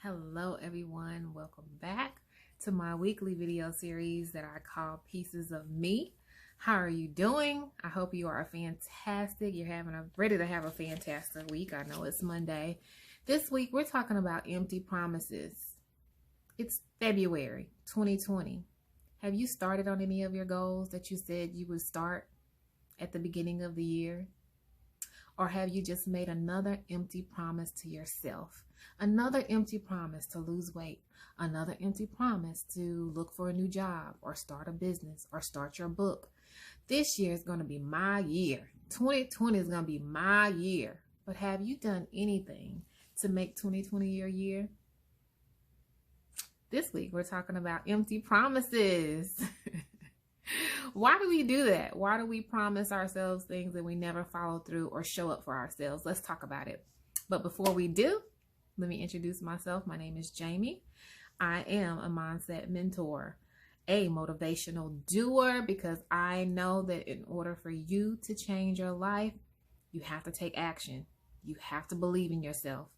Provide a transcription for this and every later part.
Hello everyone, welcome back to my weekly video series that I call Pieces of Me. How are you doing? I hope you are fantastic. You're ready to have a fantastic week. I know it's Monday. This week we're talking about empty promises. It's February 2020. Have you started on any of your goals that you said you would start at the beginning of the year? Or have you just made another empty promise to yourself? Another empty promise to lose weight. Another empty promise to look for a new job or start a business or start your book. This year is going to be my year. 2020 is going to be my year. But have you done anything to make 2020 your year? This week we're talking about empty promises. Why do we do that? Why do we promise ourselves things that we never follow through or show up for ourselves? Let's talk about it. But before we do, let me introduce myself. My name is Jamie. I am a mindset mentor, a motivational doer, because I know that in order for you to change your life, you have to take action. You have to believe in yourself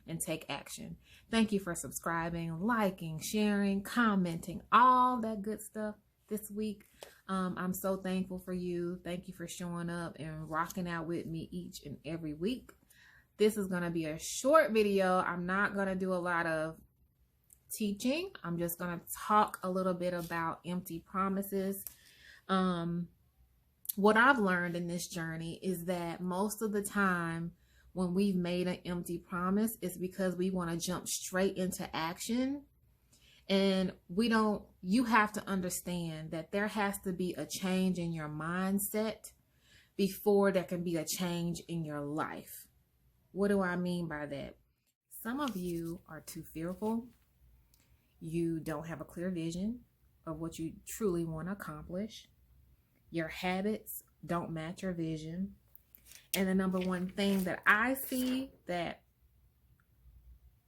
and take action. Thank you for subscribing, liking, sharing, commenting, all that good stuff this week. I'm so thankful for you. Thank you for showing up and rocking out with me each and every week. This is going to be a short video. I'm not going to do a lot of teaching. I'm just going to talk a little bit about empty promises. What I've learned in this journey is that most of the time when we've made an empty promise, it's because we want to jump straight into action. And you have to understand that there has to be a change in your mindset before there can be a change in your life. What do I mean by that? Some of you are too fearful. You don't have a clear vision of what you truly want to accomplish. Your habits don't match your vision. And the number one thing that I see that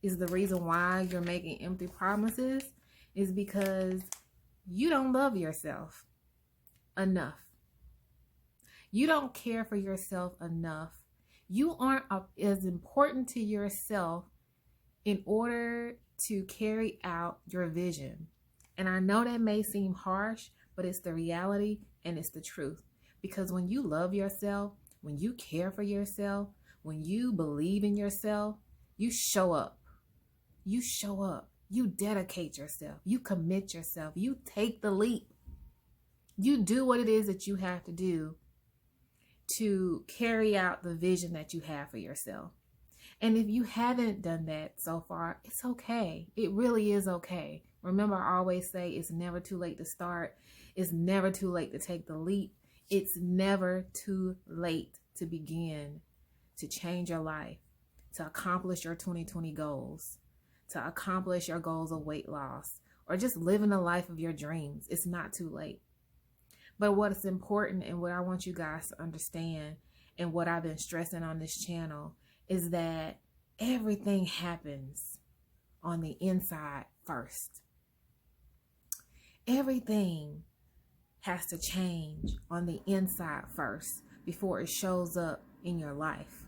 is the reason why you're making empty promises is because you don't love yourself enough. You don't care for yourself enough. You aren't as important to yourself in order to carry out your vision. And I know that may seem harsh, but it's the reality and it's the truth. Because when you love yourself, when you care for yourself, when you believe in yourself, you show up. You show up. You dedicate yourself. You commit yourself. You take the leap. You do what it is that you have to do to carry out the vision that you have for yourself. And if you haven't done that so far, it's okay. It really is okay. Remember, I always say it's never too late to start. It's never too late to take the leap. It's never too late to begin to change your life, to accomplish your 2020 goals, to accomplish your goals of weight loss, or just living the life of your dreams. It's not too late. But what is important and what I want you guys to understand, and what I've been stressing on this channel, is that everything happens on the inside first. Everything has to change on the inside first before it shows up in your life.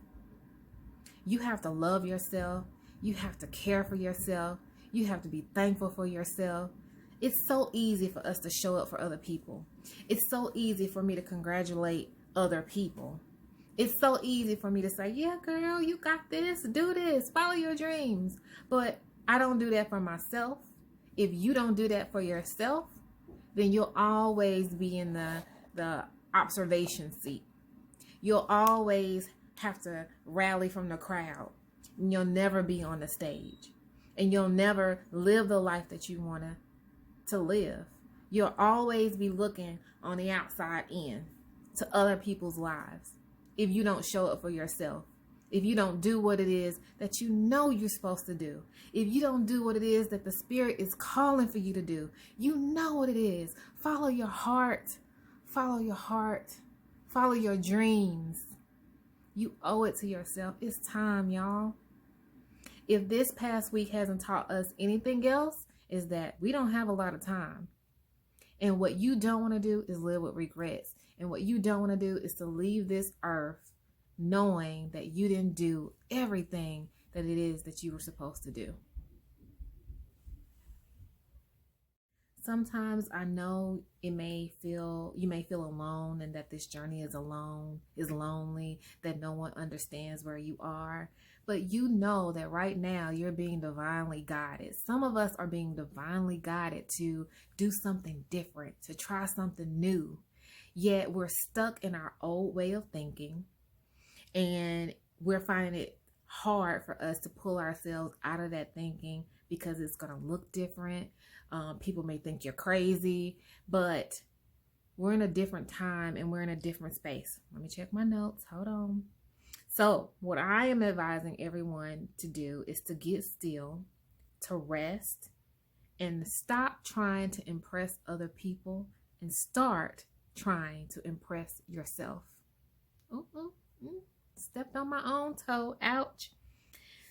You have to love yourself. You have to care for yourself. You have to be thankful for yourself. It's so easy for us to show up for other people. It's so easy for me to congratulate other people. It's so easy for me to say, yeah, girl, you got this, do this, follow your dreams. But I don't do that for myself. If you don't do that for yourself, then you'll always be in the observation seat. You'll always have to rally from the crowd. And you'll never be on the stage. And you'll never live the life that you want to live. You'll always be looking on the outside in to other people's lives if you don't show up for yourself. If you don't do what it is that you know you're supposed to do. If you don't do what it is that the Spirit is calling for you to do. You know what it is. Follow your heart. Follow your heart. Follow your dreams. You owe it to yourself. It's time, y'all. If this past week hasn't taught us anything else, is that we don't have a lot of time. And what you don't want to do is live with regrets. And what you don't want to do is to leave this earth knowing that you didn't do everything that it is that you were supposed to do. Sometimes I know you may feel alone, and that this journey is lonely, that no one understands where you are. But you know that right now you're being divinely guided. Some of us are being divinely guided to do something different, to try something new. Yet we're stuck in our old way of thinking, and we're finding it hard for us to pull ourselves out of that thinking because it's going to look different. People may think you're crazy, but we're in a different time and we're in a different space. Let me check my notes. Hold on. So what I am advising everyone to do is to get still, to rest, and stop trying to impress other people and start trying to impress yourself. Stepped on my own toe. Ouch.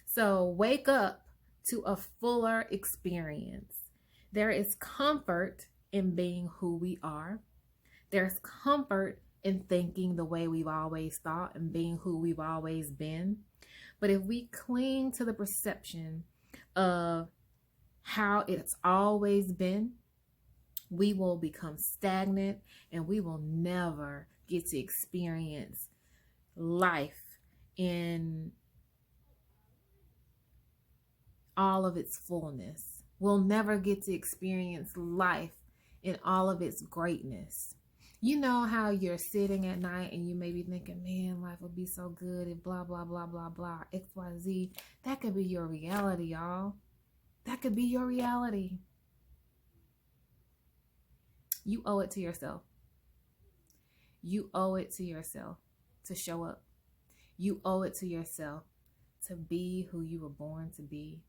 So wake up to a fuller experience. There is comfort in being who we are. There's comfort in thinking the way we've always thought and being who we've always been. But if we cling to the perception of how it's always been, we will become stagnant and we will never get to experience life in all of its fullness. We'll never get to experience life in all of its greatness. You know how you're sitting at night and you may be thinking, man, life would be so good if blah, blah, blah, blah, blah, XYZ. That could be your reality, y'all. That could be your reality. You owe it to yourself. You owe it to yourself to show up. You owe it to yourself to be who you were born to be.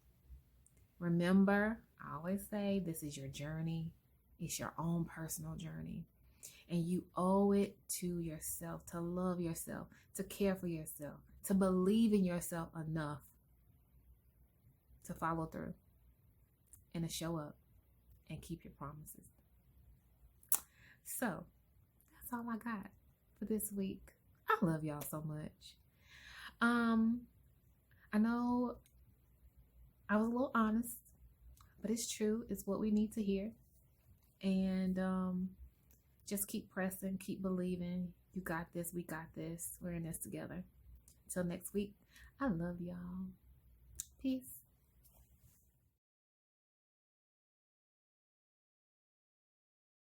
Remember, I always say this is your journey. It's your own personal journey. And you owe it to yourself to love yourself, to care for yourself, to believe in yourself enough to follow through and to show up and keep your promises. So that's all I got for this week. I love y'all so much. I know I was a little honest, but it's true. It's what we need to hear. And just keep pressing, keep believing. You got this. We got this. We're in this together. Until next week, I love y'all. Peace.